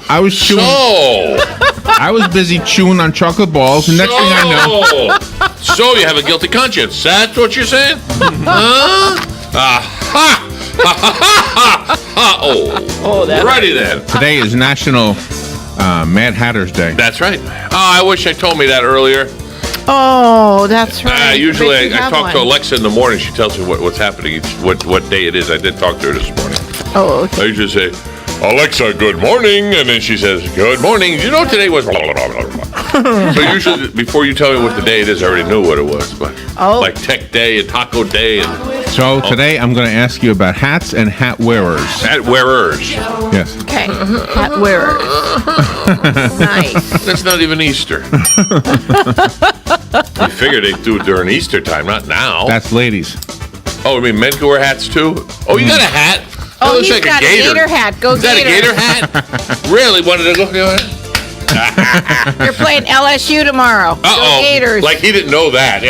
I was chewing. I was busy chewing on chocolate balls, and next thing I know. So you have a guilty conscience. That's what you're saying? Righty then. Today is National Mad Hatter's Day. That's right. Oh, I wish I told me that earlier. Oh, that's right. Usually I talk to Alexa in the morning. She tells me what's happening, what day it is. I did talk to her this morning. Oh, okay. I usually say, Alexa, good morning. And then she says, good morning. You know today was blah, blah, blah, blah, blah. So usually before you tell me what the day it is, I already knew what it was. But like Tech Day and Taco Day. So today I'm going to ask you about hats and hat wearers. Hat wearers. Yes. Okay. Hat wearers. Nice. That's not even Easter. You figure they do it during Easter time, not now. That's ladies. Oh, I mean men can wear hats too? Oh, you got a hat? That looks he's like got a gator hat. Go Is that Gator. a gator hat? Really? Wanted to look at it? You're playing LSU tomorrow. Uh-oh. Go Gators. Like he didn't know that.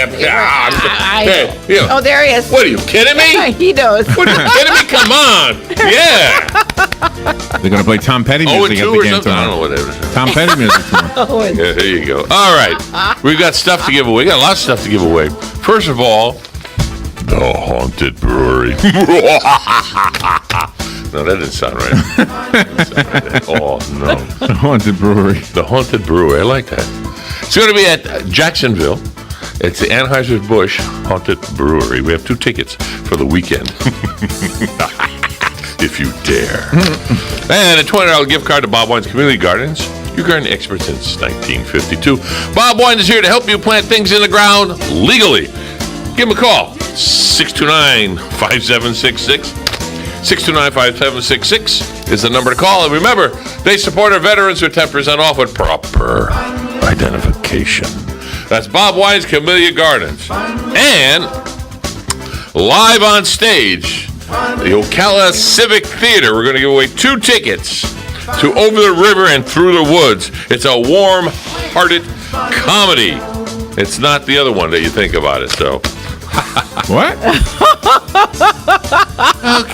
Oh, there he is. What, are you kidding me? He knows. What, are you kidding me? Come on. Yeah. They're going to play Tom Petty music at the game something? I don't tomorrow. know what it is. Tom Petty music tomorrow. Yeah, there you go. All right. We've got stuff to give away. We got a lot of stuff to give away. First of all, the Haunted Brewery. No, that didn't sound right. Oh, no. The Haunted Brewery. The Haunted Brewery. I like that. It's going to be at Jacksonville. It's the Anheuser-Busch Haunted Brewery. We have 2 tickets for the weekend. If you dare. And a $20 gift card to Bob Wine's Community Gardens. Your garden expert since 1952. Bob Wine is here to help you plant things in the ground legally. Give him a call. 629-5766. 629-5766 is the number to call. And remember, they support our veterans with 10% off with proper identification. That's Bob Wine's Camellia Gardens. And live on stage, the Ocala Civic Theater, we're going to give away 2 tickets to Over the River and Through the Woods. It's a warm-hearted comedy. It's not the other one that you think about it, so. What?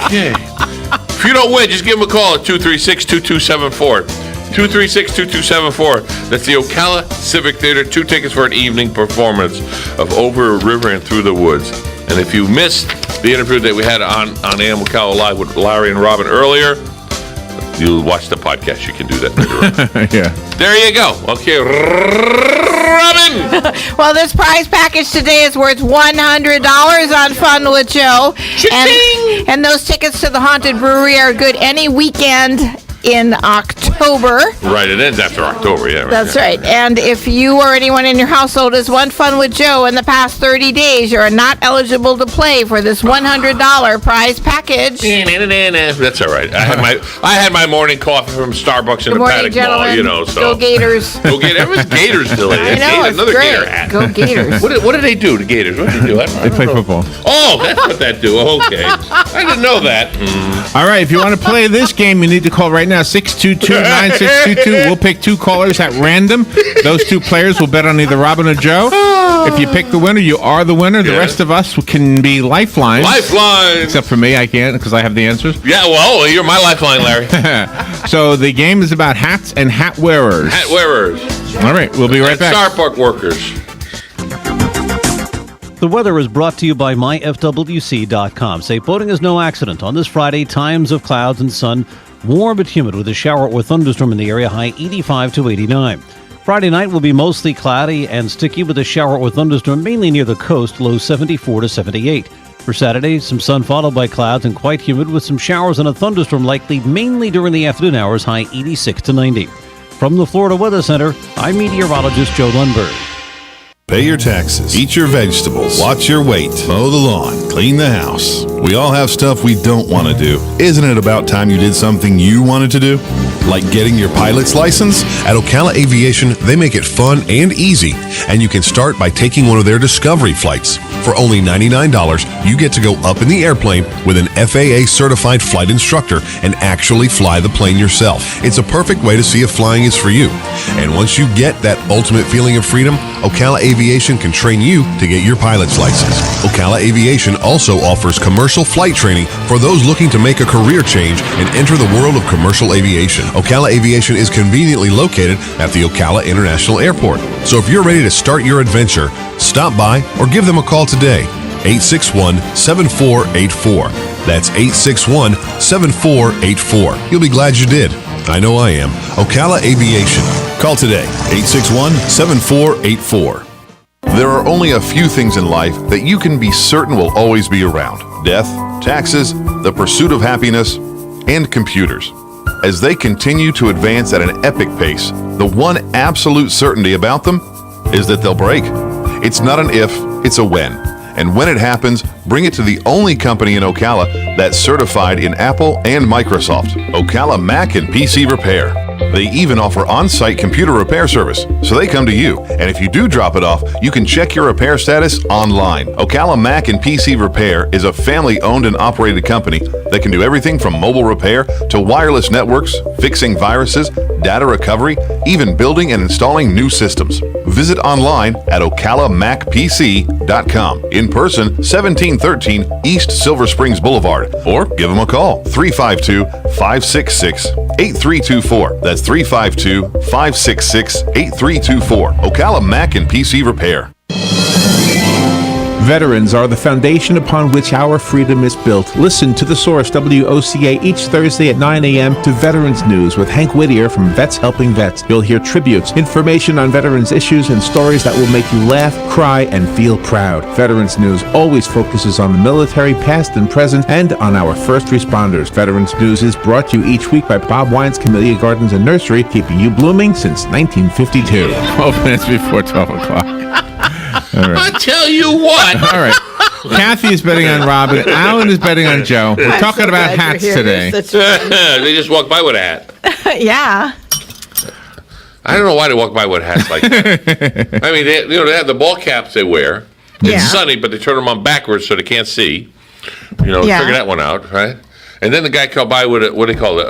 Okay. If you don't win, just give them a call at 236-2274. 236-2274. That's the Ocala Civic Theater. 2 tickets for an evening performance of Over a River and Through the Woods. And if you missed the interview that we had on AM Ocala Live with Larry and Robin earlier, you'll watch the podcast. You can do that later on. Yeah. There you go. Okay, Robin. Well, this prize package today is worth $100 on Fun with Joe. And those tickets to the Haunted Brewery are good any weekend in October. Right, it ends after October, yeah. That's right. And if you or anyone in your household has won Fun with Joe in the past 30 days, you're not eligible to play for this $100 prize package. That's all right. I had my morning coffee from Starbucks in Good the morning, Paddock gentlemen. Mall, you know. So Go Gators. Go Gators. Everyone's Gators today. I know, it's another great. Gator hat. Go Gators. What do they do, the Gators? What do they do? They play football. Oh, that's what that do. Okay. I didn't know that. All right, if you want to play this game, you need to call right now, 622-9622. We'll pick 2 callers at random. Those 2 players will bet on either Robin or Joe. If you pick the winner, you are the winner. The rest of us can be lifelines. Lifelines. Except for me, I can't because I have the answers. Yeah, well, you're my lifeline, Larry. So the game is about hats and hat wearers. Hat wearers. All right, we'll be right back. Star Park workers. The weather is brought to you by myfwc.com. Safe boating is no accident. On this Friday, times of clouds and sun, warm but humid with a shower or thunderstorm in the area, high 85 to 89. Friday night will be mostly cloudy and sticky with a shower or thunderstorm mainly near the coast, low 74 to 78. For Saturday, some sun followed by clouds and quite humid with some showers and a thunderstorm likely mainly during the afternoon hours, high 86 to 90. From the Florida Weather Center, I'm meteorologist Joe Lundberg. Pay your taxes, eat your vegetables, watch your weight, mow the lawn, clean the house. We all have stuff we don't want to do. Isn't it about time you did something you wanted to do? Like getting your pilot's license? At Ocala Aviation, they make it fun and easy, and you can start by taking one of their Discovery flights. For only $99, you get to go up in the airplane with an FAA-certified flight instructor and actually fly the plane yourself. It's a perfect way to see if flying is for you. And once you get that ultimate feeling of freedom, Ocala Aviation can train you to get your pilot's license. Ocala Aviation also offers commercial flight training for those looking to make a career change and enter the world of commercial aviation. Ocala Aviation is conveniently located at the Ocala International Airport. So if you're ready to start your adventure, stop by or give them a call today. 861-7484. That's 861-7484. You'll be glad you did. I know I am. Ocala Aviation. Call today. 861-7484. There are only a few things in life that you can be certain will always be around. Death, taxes, the pursuit of happiness, and computers. As they continue to advance at an epic pace, the one absolute certainty about them is that they'll break. It's not an if, it's a when. And when it happens, bring it to the only company in Ocala that's certified in Apple and Microsoft, Ocala Mac and PC Repair. They even offer on-site computer repair service, so they come to you. And if you do drop it off, you can check your repair status online. Ocala Mac and PC Repair is a family-owned and operated company that can do everything from mobile repair to wireless networks, fixing viruses, data recovery, even building and installing new systems. Visit online at ocalamacpc.com. In person, 1713 East Silver Springs Boulevard, or give them a call, 352-566-8324. That's 352-566-8324. Ocala Mac and PC Repair. Veterans are the foundation upon which our freedom is built. Listen to The Source, WOCA, each Thursday at 9 a.m. to Veterans News with Hank Whittier from Vets Helping Vets. You'll hear tributes, information on veterans issues, and stories that will make you laugh, cry, and feel proud. Veterans News always focuses on the military, past and present, and on our first responders. Veterans News is brought to you each week by Bob Wine's Camellia Gardens and Nursery, keeping you blooming since 1952. 12 minutes before 12 o'clock. All right. I tell you what. All right. Kathy is betting on Robin. Alan is betting on Joe. We're talking about hats today. They just walk by with a hat. Yeah. I don't know why they walk by with hats like that. I mean, they have the ball caps they wear. It's Yeah. sunny, but they turn them on backwards so they can't see. Yeah. Figure that one out, right? And then the guy come by with what do they call it?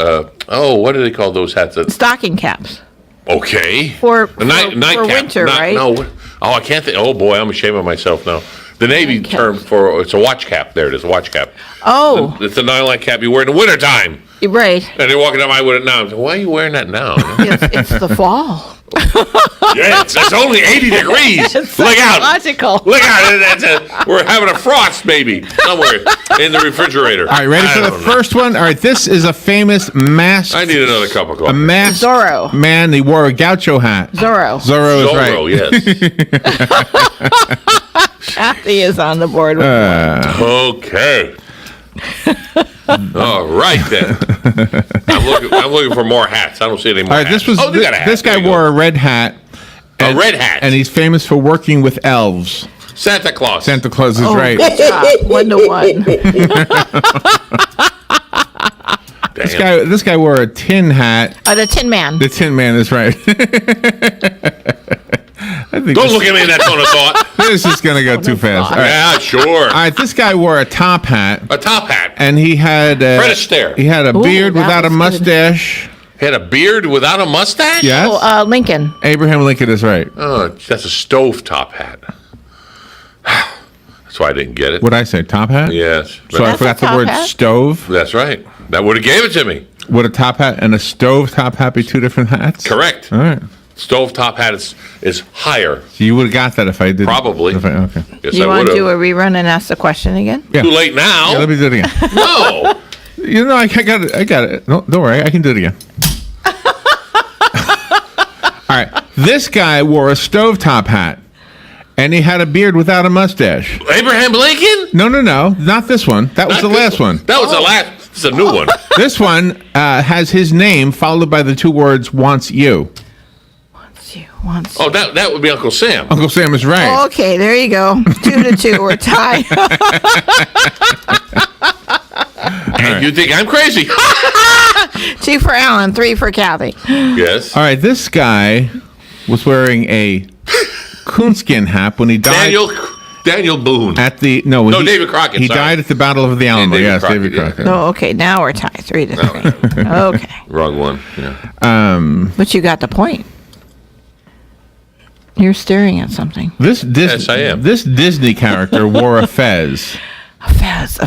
What do they call those hats? Stocking caps. Okay. For night cap. winter, right? No. Oh, I can't think. Oh boy, I'm ashamed of myself now. The Navy Night cap. term for it's a watch cap. There it is, a watch cap. Oh, It's a nylon cap you wear in the wintertime. right. And they're walking down by with it now. Why are you wearing that now? It's the fall. Yeah, it's only 80 degrees. Look out. Logical. Look out. We're having a frost, maybe, somewhere in the refrigerator. All right, ready for the first one? All right, this is a famous masked, I need another cup of coffee. a masked Zorro. man. He wore a gaucho hat. Zorro. Zorro is right. Zorro, yes. Kathy is on the board with Okay. All right, then. I'm looking for more hats. I don't see any more All right, hats. this was they got a hat. this guy There you wore go. a red hat. A red hat. And he's famous for working with elves. Santa Claus. Santa Claus is right. Good job. 1-1. Damn. This guy wore a tin hat. The Tin Man. The Tin Man is right. I think Don't look at me in that tone of thought. this is going to go too fast. All right. Yeah, sure. All right, this guy wore a top hat. A top hat. And he had Fred Astaire. He had a beard that without a was good. mustache. Had a beard without a mustache? Yes. Lincoln. Abraham Lincoln is right. Oh, that's a stovetop hat. That's why I didn't get it. What'd I say? Top hat? Yes. So I That's forgot a the top word hat? stove. That's right. That would have gave it to me. Would a top hat and a stove top hat be two different hats? Correct. All right. Stovetop hat is higher. So you would have got that if I did. Probably. Okay. Yes, You I want would to do have. a rerun and ask the question again? Yeah. Too late now. Yeah, let me do it again. No. You know, I got it. I got it. No, don't worry. I can do it again. All right. This guy wore a stovetop hat, and he had a beard without a mustache. Abraham Lincoln? No, not this one. That was Not the this last one. That was the last. It's a new one. This one has his name followed by the two words "wants you." Once. Oh, that would be Uncle Sam. Uncle Sam is right. Okay, there you go. 2-2. We're tied. And you think I'm crazy? 2 for Alan, 3 for Kathy. Yes. All right. This guy was wearing a coonskin hat when he died. Daniel Boone. At the David Crockett, He sorry. died at the Battle of the Alamo. David Yes, Crockett, David yeah. Crockett. Oh, okay. Now we're tied. 3-3. Okay. Wrong one. Yeah. But you got the point. You're staring at something. This Yes, I am. This Disney character wore a fez. A fez.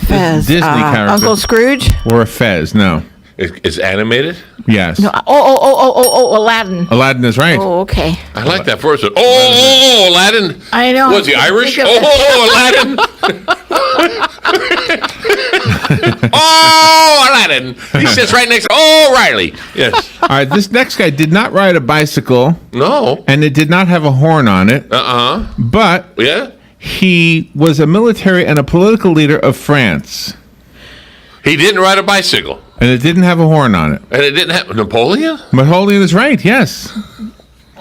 Disney character. Uncle Scrooge? Or a fez? No. It's animated? Yes. No. Oh, Aladdin. Aladdin is right. Oh, okay. I like that first one. Oh, Aladdin. I know. Was he I Irish? think of Oh, Aladdin. Oh, Aladdin. He sits right next to Riley. Yes. All right, this next guy did not ride a bicycle, No. and it did not have a horn on it, Uh-uh. but Yeah? he was a military and a political leader of France, He didn't ride a bicycle. and it didn't have a horn on it. And it didn't have Napoleon? Napoleon is right, yes.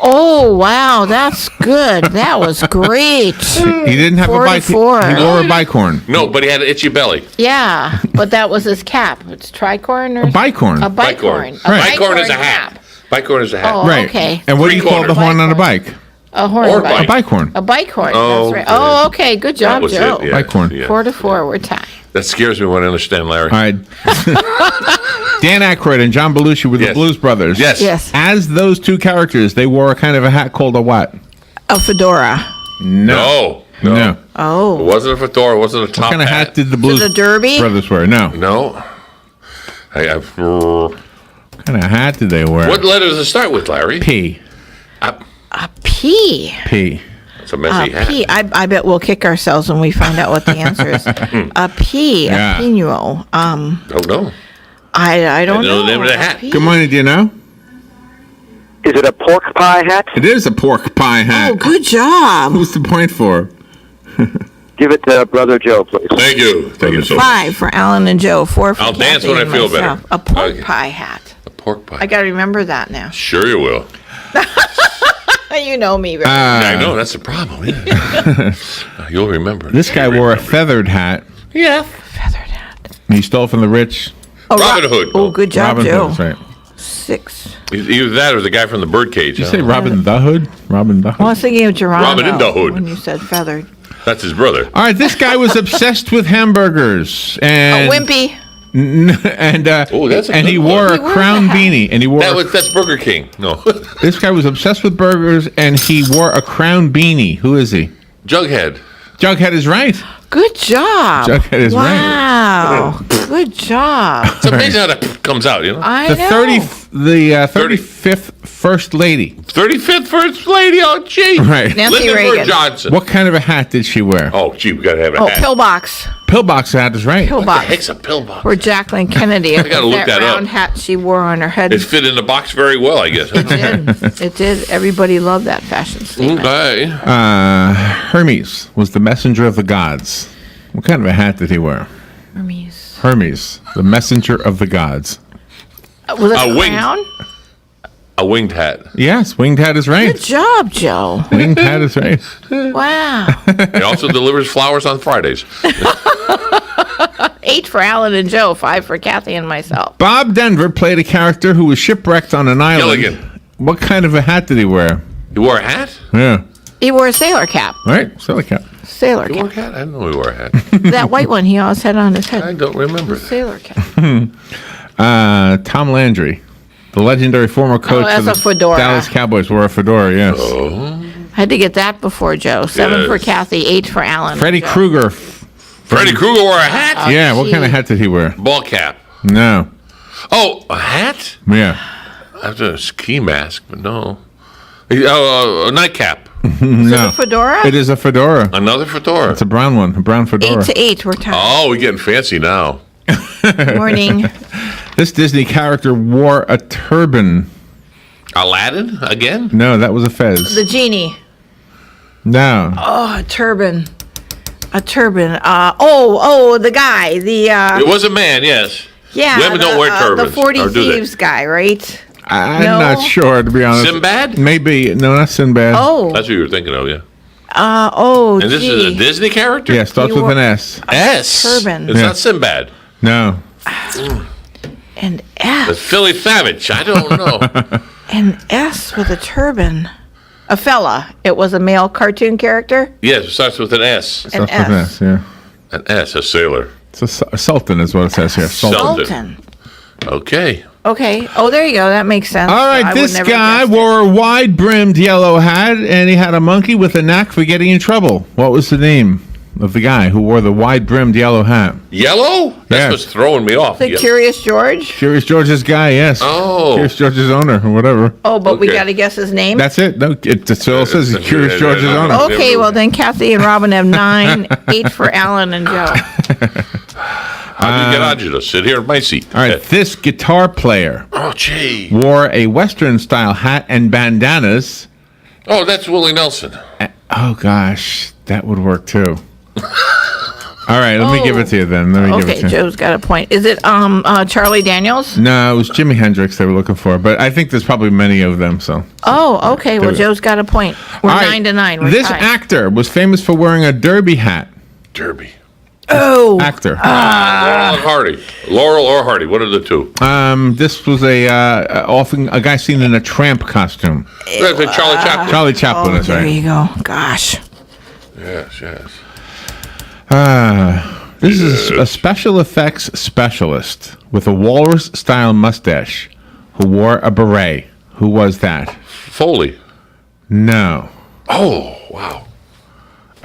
Oh, wow. That's good. That was great. He didn't have a bike. He 44. wore a bicorn. No, but he had an itchy belly. Yeah, but that was his cap. It's tricorn or A bicorn. A bicorn. A Right. Bicorn is a cap. hat. Bicorn is a hat. Oh, Right. okay. And what do you call the horn on a Bicorn. bike? A horn Or bike. A bicorn. A bicorn. Oh, That's right. okay. Oh, okay. Good That job, was Joe. it. Yeah. Bicorn. Yeah. 4-4. We're tied. That scares me when I understand, Larry. All right. Dan Aykroyd and John Belushi were the Yes. Blues Brothers. Yes. Yes. As those two characters, they wore a kind of a hat called a what? A fedora. No. No. It Oh. wasn't a fedora. It wasn't a top What kind of hat hat. did the Blues a derby? Brothers wear? No. No. What kind of hat did they wear? What letter does it start with, Larry? P. A P. P. It's a messy hat. P. I bet we'll kick ourselves when we find out what the answer is. A P. Yeah. A pino. Don't know. I don't know know. the name of the hat. A P. Good morning. Do you know? Is it a pork pie hat? It is a pork pie hat. Oh, good job. Who's the point for? Give it to Brother Joe, please. Thank you. Thank you so much. 5 for Alan and Joe. 4 for I'll dance Kathy when I and feel myself. better. A pork Okay. pie hat. A pork pie. I got to remember that now. Sure you will. You know me, right? I know, that's the problem. Yeah. You'll remember. This guy You'll wore a remember. feathered hat. Yeah. Feathered hat. He stole from the rich. Oh, Robin Hood. Oh, good job, Robin Joe. Hood, that's right. 6. Either that or the guy from the birdcage. Did you huh? say Robin the Hood? Robin the I Hood. was thinking of Geronimo. Robin in the Hood. When you said feathered. That's his brother. All right, this guy was obsessed with hamburgers A and wimpy. and Oh, that's a and good he one. wore He a wore crown the hat. beanie and he wore That's Burger King. No. this guy was obsessed with burgers and he wore a crown beanie. Who is he? Jughead. Jughead is right. Good job. Jughead is right. Wow. Good job. It's amazing how that comes out, you know? I The know. 35th first lady. 35th First Lady. Oh, gee. Right. Nancy Lyndon Reagan. Bird Johnson. What kind of a hat did she wear? Oh, gee, we got to have a Oh, hat. pillbox. Pillbox hat is right. What the Pillbox. heck's a pillbox? Or Jacqueline Kennedy. I gotta look that up. round hat she wore on her head. It fit in the box very well, I guess. It did. It did. Everybody loved that fashion statement. Okay. Hermes was the messenger of the gods. What kind of a hat did he wear? Hermes. Hermes, the messenger of the gods. Was it A a wing. crown? A winged hat. Yes, winged hat is right. Good job, Joe. Winged hat is right. Wow. He also delivers flowers on Fridays. 8 for Alan and Joe. 5 for Kathy and myself. Bob Denver played a character who was shipwrecked on an island. Gilligan. What kind of a hat did he wear? He wore a hat? Yeah. He wore a sailor cap. Right, silly cap. Sailor He wore a cap. hat? I didn't know he wore a hat. That white one he always had on his I head. don't remember. Sailor cap. Tom Landry, the legendary former coach that's of the a fedora. Dallas Cowboys, wore a fedora. Yes. Had to get that before Joe. 7 for Yes. Kathy. 8 for Alan. and Freddie Joe. Krueger. Freddy Krueger wore a hat? Yeah. What gee. kind of hat did he wear? Ball cap. No. Oh, a hat? Yeah. After a ski mask, but no. Oh, a nightcap. No. A fedora? It is a fedora. Another fedora. It's a brown one. A brown 8 fedora. to 8. We're tied. Oh, we're getting fancy now. Morning. This Disney character wore a turban. Aladdin again? No, that was a fez. The genie. No. Oh, a turban. A turban. The guy. The It was a man, yes. yeah. Women don't wear turbans, The 40 or do they? Thieves guy, right? I'm No. not sure, to be honest. Sinbad? Maybe. No, not Sinbad. Oh. That's what you were thinking of, yeah. And And this is a Disney character? Yeah, starts He with wore- an S. S. turban. It's Yeah. not Sinbad. No. An It's S. Philly Savage. I don't know. An S with a turban. A fella. It was a male cartoon character. Yes, it starts with an S. Starts with an S. S, yeah. An S, a sailor. It's a sultan is what it says here. Sultan. Sultan. Sultan. Okay. Okay. Oh, there you go. That makes sense. All I right, would this never guy guessed it. wore a wide-brimmed yellow hat, and he had a monkey with a knack for getting in trouble. What was the name? of the guy who wore the wide-brimmed yellow hat. Yellow? That's Yeah. what's throwing me off. The Yeah. Curious George? Curious George's guy, yes. Oh. Curious George's owner, or whatever. Oh, but we Okay. got to guess his name? That's it. No, it still says he's Curious George's owner. Okay, well then Kathy and Robin have 9, 8 for Alan and Joe. How do you get Audrey to sit here in my seat? All right, this guitar player Oh, gee. wore a Western-style hat and bandanas. Oh, that's Willie Nelson. Oh, gosh, that would work, too. All right, let me give it to you then. Let me give it Okay, to you. Joe's got a point. Is it Charlie Daniels? No, it was Jimi Hendrix they were looking for, but I think there's probably many of them, so. Oh, okay. Well, Dude. Joe's got a point. We're All right, 9-9. We're This tied. actor was famous for wearing a derby hat. Derby. Oh, Actor. Laurel and Hardy. Laurel or Hardy. What are the two? This was often a guy seen in a tramp costume. That's a Charlie Chaplin. Charlie Chaplin is there right. you go. Gosh. Yes, yes. This is a special effects specialist with a walrus-style mustache who wore a beret. Who was that? Foley. No. Oh, wow.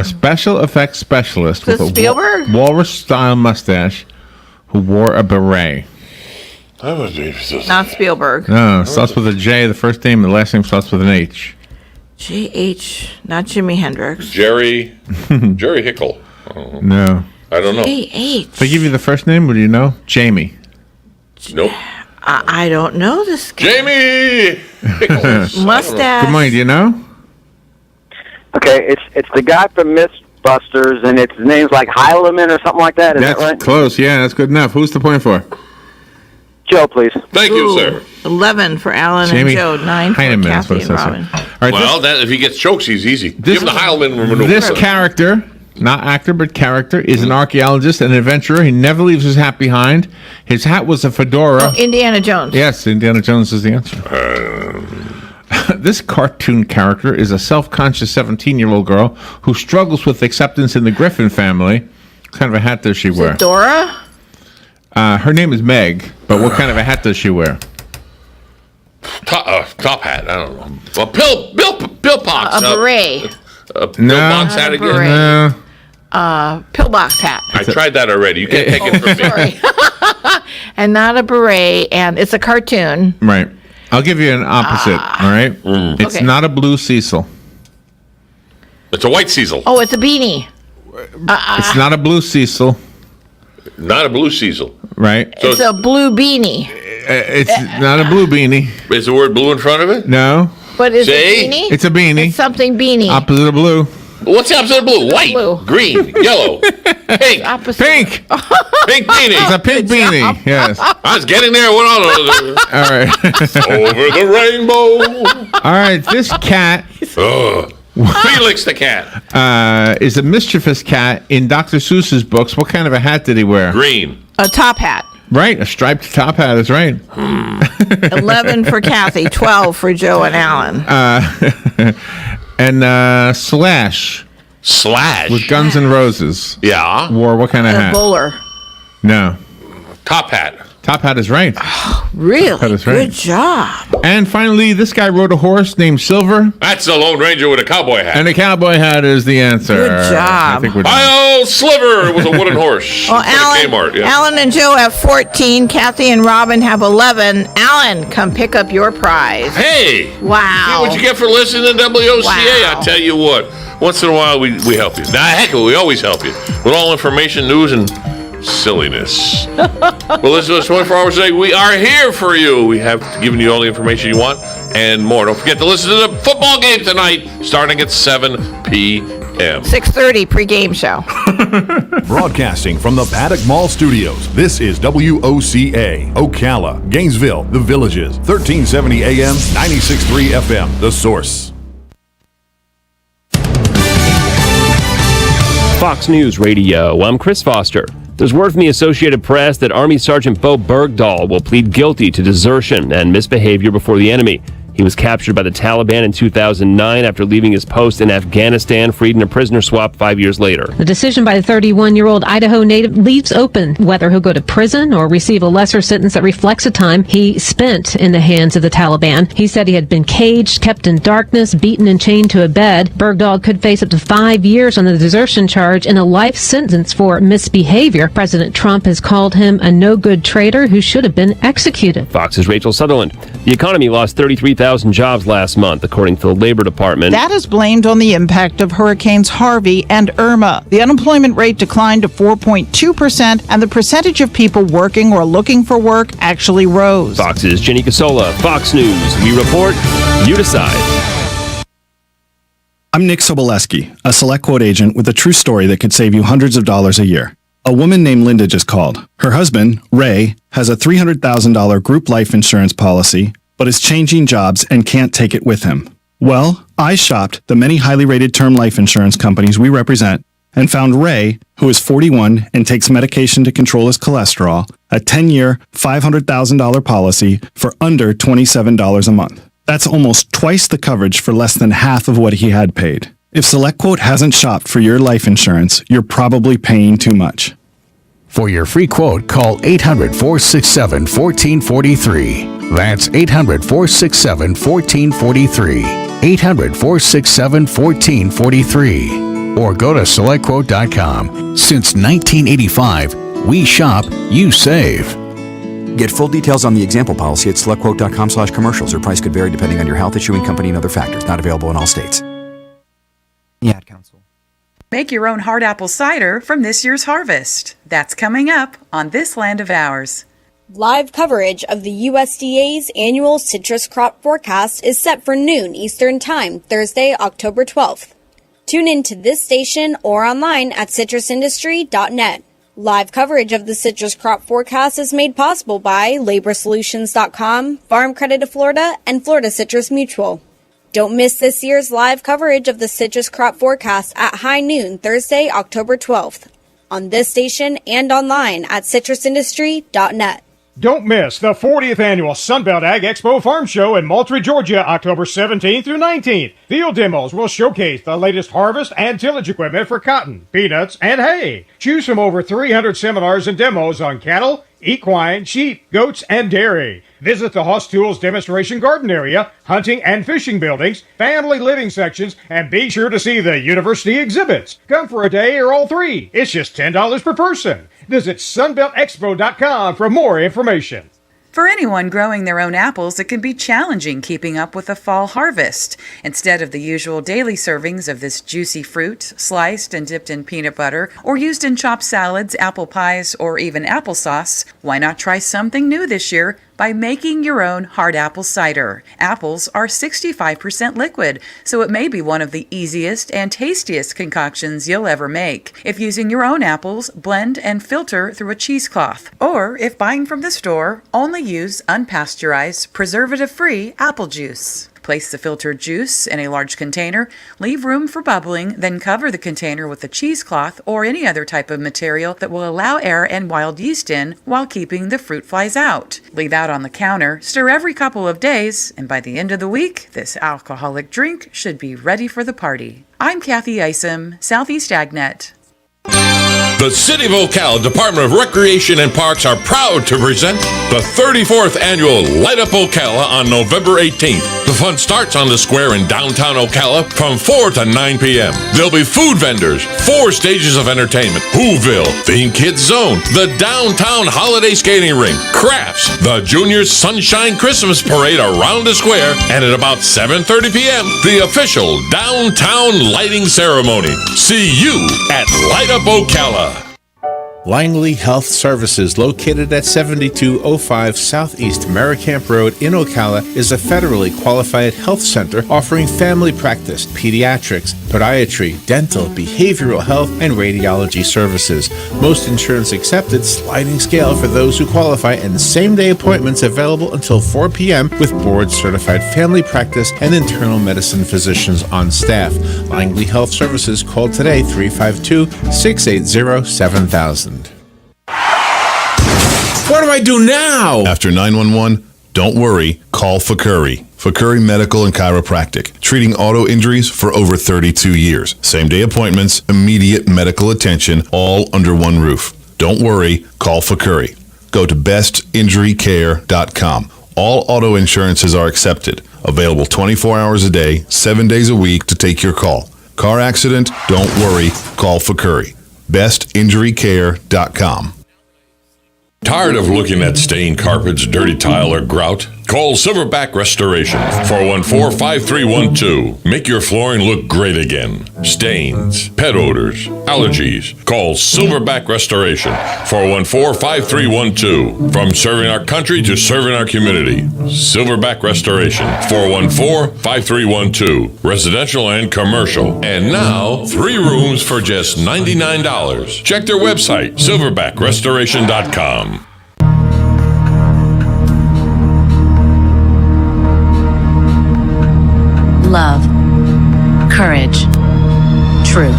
A special effects specialist Is it with a Spielberg? walrus-style mustache who wore a beret. That was interesting. Not Spielberg. No, starts with a J, the first name, the last name starts with an H. J.H. Not Jimi Hendrix. Jerry Hickle. Oh, No. I don't know. J.H. If I give you the first name, would you know? Jamie. Nope. I don't know this guy. Jamie Hickles. Mustache. Good morning, do you know? Okay, it's the guy from Mythbusters, and his name's like Heileman or something like that. Is That's that right? close, yeah, that's good enough. Who's the point for? Joe, please. Thank you, Ooh, sir. 11 for Alan Jamie and Joe. 9 for Heineman, that's what Kathy it and says. Robin. All right, Well, that if he gets chokes, he's easy. Give him the Heilman maneuver. this character, not actor, but character, is an archaeologist and adventurer. He never leaves his hat behind. His hat was a fedora. Indiana Jones. Yes, Indiana Jones is the answer. This cartoon character is a self-conscious 17-year-old girl who struggles with acceptance in the Griffin family. What kind of a hat does she wear? Dora? Her name is Meg, but what kind of a hat does she wear? Top hat. I don't know. Well, Bill Pox. A beret. Bill No. Pox hat Not a again. beret. No. Pillbox hat. I tried that already. You can't take it from me. Sorry. And not a beret, and it's a cartoon. Right. I'll give you an opposite, all right? It's Okay. not a blue Cecil. It's a white Cecil, Oh, it's a beanie. It's not a blue Cecil, not a blue Cecil. right? So It's a blue beanie. It's not a blue beanie. is the word blue in front of it? No. But is See? it beanie? It's a beanie. It's something beanie. Opposite of blue. What's the opposite of blue? White, Blue. green, yellow, pink. Opposite. Pink. Pink It's a beanie. pink beanie. Yes. I was getting there. What on All right. over the rainbow? All right. This cat Ugh. Felix the cat. is a mischievous cat in Dr. Seuss's books. What kind of a hat did he wear? Green. A top hat. Right. A striped top hat is right. 11 for Kathy. 12 for Joe and Alan. And Slash Slash. with Guns N' Roses Yeah. wore what kind of a hat? bowler. No. Top hat. Top hat is right. Really? That is right. Good job. And finally, this guy rode a horse named Silver, That's the Lone Ranger with a cowboy hat. and a cowboy hat is the answer. Good job. I think we're done. Hi-oh, Sliver was a wooden horse. Well, From Alan, Kmart, yeah. Alan and Joe have 14. Kathy and Robin have 11. Alan, come pick up your prize. Hey. Wow. See what you get for listening to WOCA. Wow. I tell you what. Once in a while, we help you. Now, heck, we always help you with all information, news, and silliness. Well, listen to us 24 hours a day. We are here for you. We have given you all the information you want and more. Don't forget to listen to the football game tonight, starting at 7 p.m. 6:30 pregame show. Broadcasting from the Paddock Mall Studios, this is WOCA, Ocala, Gainesville, The Villages, 1370 AM, 96.3 FM, The Source. Fox News Radio, I'm Chris Foster. There's word from the Associated Press that Army Sergeant Bo Bergdahl will plead guilty to desertion and misbehavior before the enemy. He was captured by the Taliban in 2009 after leaving his post in Afghanistan, freed in a prisoner swap 5 years later. The decision by the 31-year-old Idaho native leaves open whether he'll go to prison or receive a lesser sentence that reflects the time he spent in the hands of the Taliban. He said he had been caged, kept in darkness, beaten and chained to a bed. Bergdahl could face up to 5 years on the desertion charge and a life sentence for misbehavior. President Trump has called him a no-good traitor who should have been executed. Fox's Rachel Sutherland. The economy lost 33,000 jobs last month, according to the Labor Department. That is blamed on the impact of Hurricanes Harvey and Irma. The unemployment rate declined to 4.2%, and the percentage of people working or looking for work actually rose. Fox's Jenny Casola. Fox News. We report, you decide. I'm Nick Soboleski, a Select Quote agent with a true story that could save you hundreds of dollars a year. A woman named Linda just called. Her husband, Ray, has a $300,000 group life insurance policy, but is changing jobs and can't take it with him. Well, I shopped the many highly rated term life insurance companies we represent and found Ray, who is 41 and takes medication to control his cholesterol, a 10-year, $500,000 policy for under $27 a month. That's almost twice the coverage for less than half of what he had paid. If SelectQuote hasn't shopped for your life insurance, you're probably paying too much. For your free quote, call 800-467-1443. That's 800-467-1443. 800-467-1443. Or go to SelectQuote.com. Since 1985, we shop, you save. Get full details on the example policy at SelectQuote.com/commercials. Or price could vary depending on your health, issuing company, and other factors. Not available in all states. Ad Council. Make your own hard apple cider from this year's harvest. That's coming up on This Land of Ours. Live coverage of the USDA's annual citrus crop forecast is set for noon Eastern Time, Thursday, October 12th. Tune in to this station or online at citrusindustry.net. Live coverage of the citrus crop forecast is made possible by LaborSolutions.com, Farm Credit of Florida, and Florida Citrus Mutual. Don't miss this year's live coverage of the citrus crop forecast at high noon Thursday, October 12th. On this station and online at citrusindustry.net. Don't miss the 40th Annual Sunbelt Ag Expo Farm Show in Moultrie, Georgia, October 17th through 19th. Field demos will showcase the latest harvest and tillage equipment for cotton, peanuts, and hay. Choose from over 300 seminars and demos on cattle, equine, sheep, goats, and dairy. Visit the Hoss Tools demonstration garden area, hunting and fishing buildings, family living sections, and be sure to see the university exhibits. Come for a day or all three. It's just $10 per person. Visit sunbeltexpo.com for more information. For anyone growing their own apples, it can be challenging keeping up with the fall harvest. Instead of the usual daily servings of this juicy fruit, sliced and dipped in peanut butter, or used in chopped salads, apple pies, or even applesauce, why not try something new this year by making your own hard apple cider? Apples are 65% liquid, so it may be one of the easiest and tastiest concoctions you'll ever make. If using your own apples, blend and filter through a cheesecloth. Or, if buying from the store, only use unpasteurized, preservative-free apple juice. Place the filtered juice in a large container, leave room for bubbling, then cover the container with a cheesecloth or any other type of material that will allow air and wild yeast in while keeping the fruit flies out. Leave out on the counter, stir every couple of days, and by the end of the week, this alcoholic drink should be ready for the party. I'm Kathy Isom, Southeast AgNet. The City of Ocala Department of Recreation and Parks are proud to present the 34th Annual Light Up Ocala on November 18th. The fun starts on the square in downtown Ocala from 4 to 9 p.m. There'll be food vendors, 4 stages of entertainment, Whoville, Theme Kids Zone, the Downtown Holiday Skating Rink, crafts, the Junior Sunshine Christmas Parade around the square, and at about 7:30 p.m., the official Downtown Lighting Ceremony. See you at Light Up Ocala. Langley Health Services, located at 7205 Southeast Merricamp Road in Ocala, is a federally qualified health center offering family practice, pediatrics, podiatry, dental, behavioral health, and radiology services. Most insurance accepted, sliding scale for those who qualify, and same-day appointments available until 4 p.m. with board-certified family practice and internal medicine physicians on staff. Langley Health Services, call today 352-680-7000. What do I do now? After 911, Don't worry, call Fakuri. Fakuri Medical and Chiropractic, treating auto injuries for over 32 years. Same-day appointments, immediate medical attention, all under one roof. Don't worry, call Fakuri. Go to bestinjurycare.com. All auto insurances are accepted. Available 24 hours a day, 7 days a week to take your call. Car accident? Don't worry, call Fakuri. bestinjurycare.com. Tired of looking at stained carpets, dirty tile, or grout? Call Silverback Restoration, 414-5312. Make your flooring look great again. Stains, pet odors, allergies. Call Silverback Restoration, 414-5312. From serving our country to serving our community. Silverback Restoration, 414-5312. Residential and commercial. And now, 3 rooms for just $99. Check their website, silverbackrestoration.com. Love, courage, truth.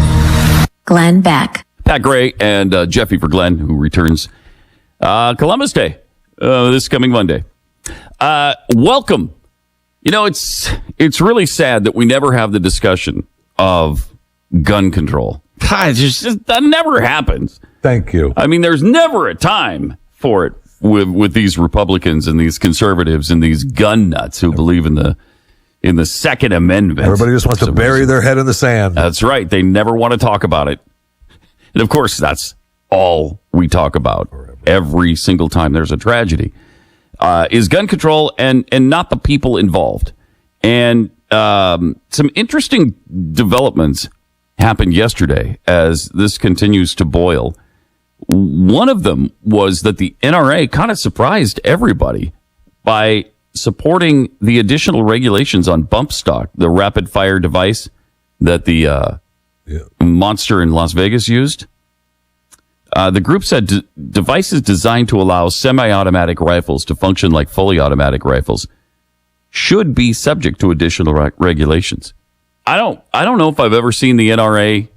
Glenn Beck. Pat Gray and Jeffy for Glenn, who returns Columbus Day this coming Monday. Welcome. You know, it's really sad that we never have the discussion of gun control. God, that never happens. Thank you. I mean, there's never a time for it with these Republicans and these conservatives and these gun nuts who believe in the Second Amendment. Everybody just wants to bury their head in the sand. That's right. They never want to talk about it. And of course, that's all we talk about every single time there's a tragedy, is gun control and not the people involved. And some interesting developments happened yesterday as this continues to boil. One of them was that the NRA kind of surprised everybody by supporting the additional regulations on bump stock, the rapid fire device that the monster in Las Vegas used. The group said devices designed to allow semi-automatic rifles to function like fully automatic rifles should be subject to additional regulations. I don't know if I've ever seen the NRA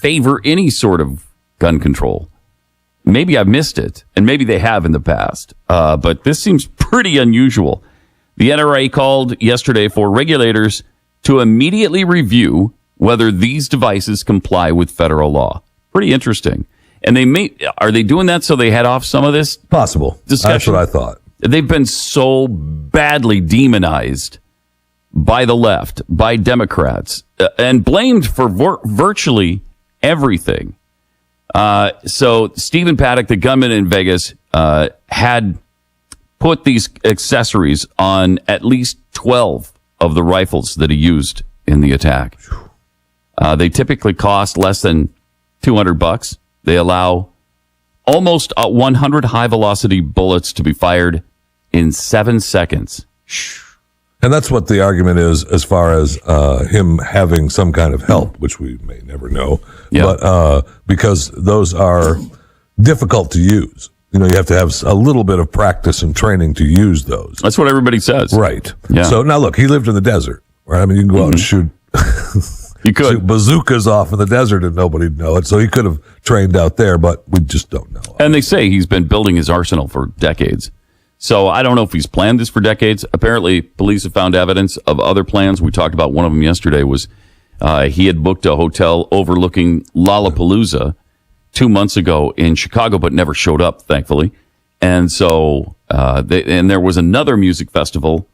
favor any sort of gun control. Maybe I've missed it, and maybe they have in the past. But this seems pretty unusual. The NRA called yesterday for regulators to immediately review whether these devices comply with federal law. Pretty interesting. And are they doing that so they head off some of this possible discussion? That's what I thought. They've been so badly demonized by the left, by Democrats, and blamed for virtually everything. So Stephen Paddock, the gunman in Vegas, had put these accessories on at least 12 of the rifles that he used in the attack. They typically cost less than $200. They allow almost 100 high-velocity bullets to be fired in 7 seconds. And that's what the argument is as far as him having some kind of help, which we may never know. Yeah. But because those are difficult to use. You know, you have to have a little bit of practice and training to use those. That's what everybody says. Right. Yeah. So now look, he lived in the desert, right? I mean, you can go out and shoot. You could shoot bazookas off in the desert and nobody'd know it. So he could have trained out there, but we just don't know. And they say he's been building his arsenal for decades. So I don't know if he's planned this for decades. Apparently, police have found evidence of other plans. We talked about one of them yesterday. Was he had booked a hotel overlooking Lollapalooza 2 months ago in Chicago, but never showed up, thankfully. And so, and there was another music festival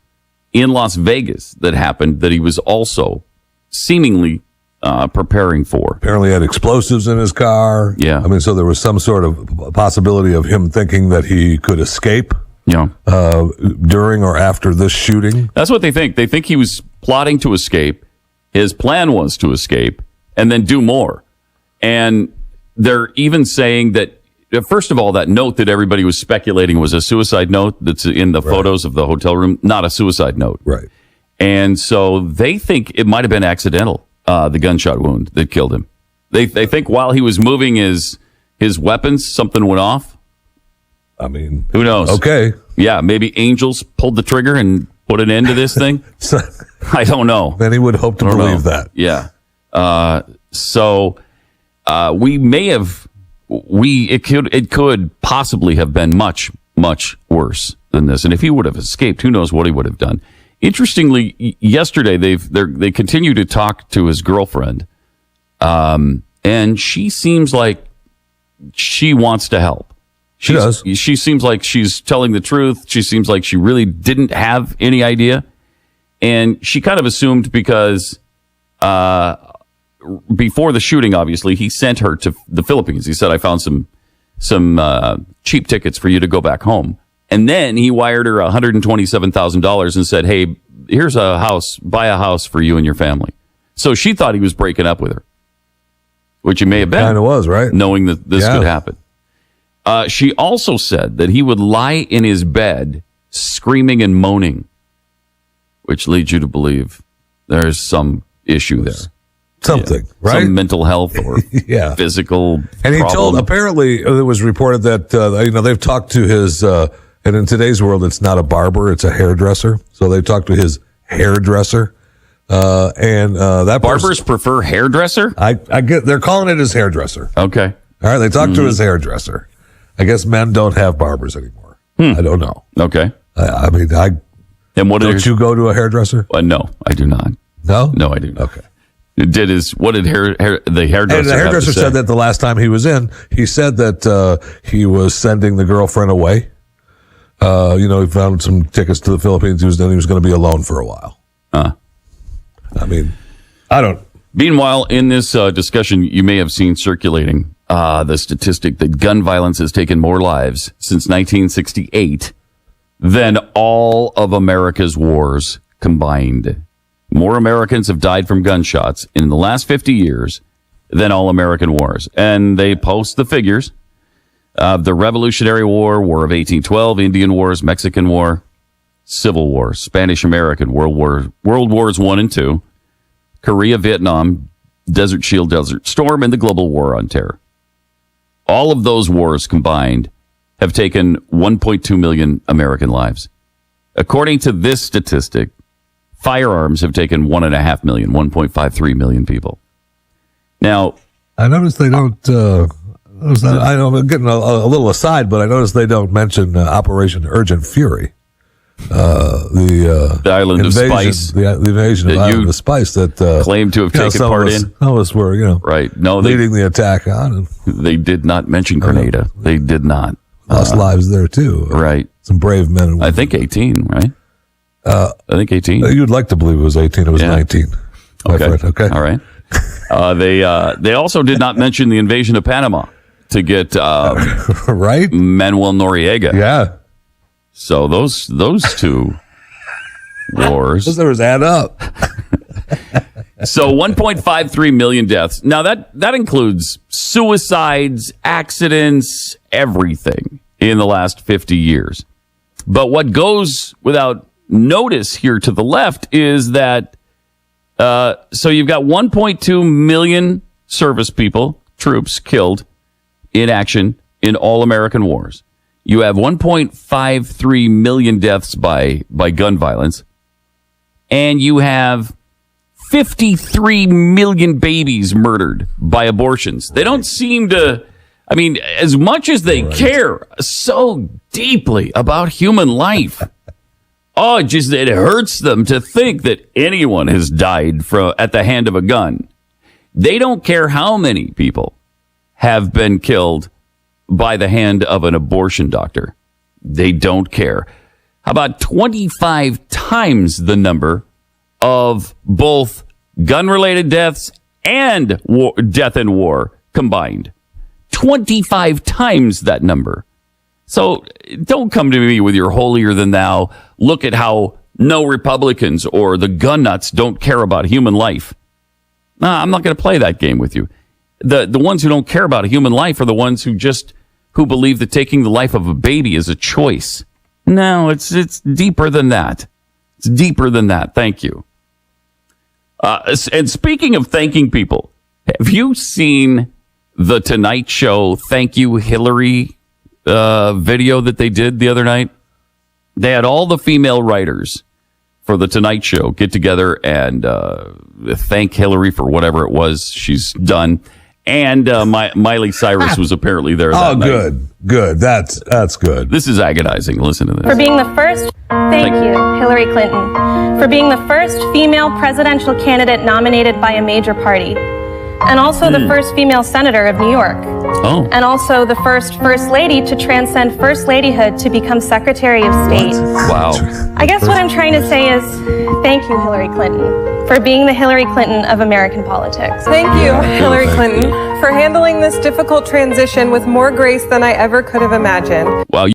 in Las Vegas that happened that he was also seemingly preparing for. Apparently had explosives in his car. Yeah. I mean, so there was some sort of possibility of him thinking that he could escape. Yeah. During or after this shooting. That's what they think. They think he was plotting to escape. His plan was to escape and then do more. And they're even saying that, first of all, that note that everybody was speculating was a suicide note that's in the photos of the hotel room, not a suicide note. Right. And so they think it might have been accidental, the gunshot wound that killed him. They think while he was moving his weapons, something went off. I mean, who knows? Okay. Yeah, maybe angels pulled the trigger and put an end to this thing. I don't know. Then he would hope to believe that. Yeah. So we may have, it could possibly have been much, much worse than this. And if he would have escaped, who knows what he would have done. Interestingly, yesterday they continue to talk to his girlfriend, and she seems like she wants to help. She does. She seems like she's telling the truth. She seems like she really didn't have any idea, and she kind of assumed because before the shooting, obviously, he sent her to the Philippines. He said, "I found some cheap tickets for you to go back home." And then he wired her $127,000 and said, "Hey, here's a house. Buy a house for you and your family." So she thought he was breaking up with her, which he may have been. Kind of was, right? Knowing that this could happen. She also said that he would lie in his bed screaming and moaning, which leads you to believe there's some issue there. Something, right? Some mental health or physical And he problem. told, apparently, it was reported that, they've talked to his, and in today's world, it's not a barber, it's a hairdresser. So they talked to his hairdresser. That Barbers prefer hairdresser? I get, they're calling it his hairdresser. Okay. All right. They talked to his hairdresser. I guess men don't have barbers anymore. I don't know. Okay. And what don't you go to a hairdresser? No, I do not. No? No, I do not. Okay. What did the hairdresser And the have hairdresser to say? said that the last time he was in, he said that he was sending the girlfriend away. He found some tickets to the Philippines. He was going to be alone for a while. I don't. Meanwhile, in this discussion, you may have seen circulating the statistic that gun violence has taken more lives since 1968 than all of America's wars combined. More Americans have died from gunshots in the last 50 years than all American wars. And they post the figures of the Revolutionary War, War of 1812, Indian Wars, Mexican War, Civil War, Spanish-American, World Wars I and II, Korea, Vietnam, Desert Shield, Desert Storm, and the Global War on Terror. All of those wars combined have taken 1.2 million American lives. According to this statistic, firearms have taken 1.5 million, 1.53 million people. Now, I noticed they don't. I know I'm getting a little aside, but I noticed they don't mention Operation Urgent Fury. The Island of Spice, the invasion of the Island of Spice that claim to have taken part in. Some of us were, right? No, leading the attack on. They did not mention Grenada. They did not. Lost lives there too. Right. Some brave men and women. I think 18. Right. I think 18. You'd like to believe it was 18. It was 19. My friend. Okay. All right. They also did not mention the invasion of Panama to get right Manuel Noriega. Yeah. So those two wars. Those numbers add up. So 1.53 million deaths. Now that includes suicides, accidents, everything in the last 50 years. But what goes without notice here to the left is that so you've got 1.2 million service people, troops killed in action in all American wars. You have 1.53 million deaths by gun violence, and you have 53 million babies murdered by abortions. They don't seem to, as much as they care so deeply about human life, it hurts them to think that anyone has died at the hand of a gun. They don't care how many people have been killed by the hand of an abortion doctor. They don't care. How about 25 times the number of both gun-related deaths and death in war combined? 25 times that number. So don't come to me with your holier than thou. Look at how no Republicans or the gun nuts don't care about human life. Nah, I'm not going to play that game with you. The ones who don't care about human life are the ones who believe that taking the life of a baby is a choice. No, it's deeper than that. It's deeper than that. Thank you. And speaking of thanking people, have you seen the Tonight Show Thank You Hillary video that they did the other night? They had all the female writers for the Tonight Show get together and thank Hillary for whatever it was she's done. And Miley Cyrus was apparently there. That night. Good. That's good. This is agonizing. Listen to this. For being the first, thank you, Hillary Clinton, for being the first female presidential candidate nominated by a major party, and also the first female senator of New York. Oh. And also the first lady to transcend first ladyhood to become Secretary of State. Wow. I guess what I'm trying to say is thank you, Hillary Clinton, for being the Hillary Clinton of American politics. Thank you, Hillary Clinton, for handling this difficult transition with more grace than I ever could have imagined. Wow.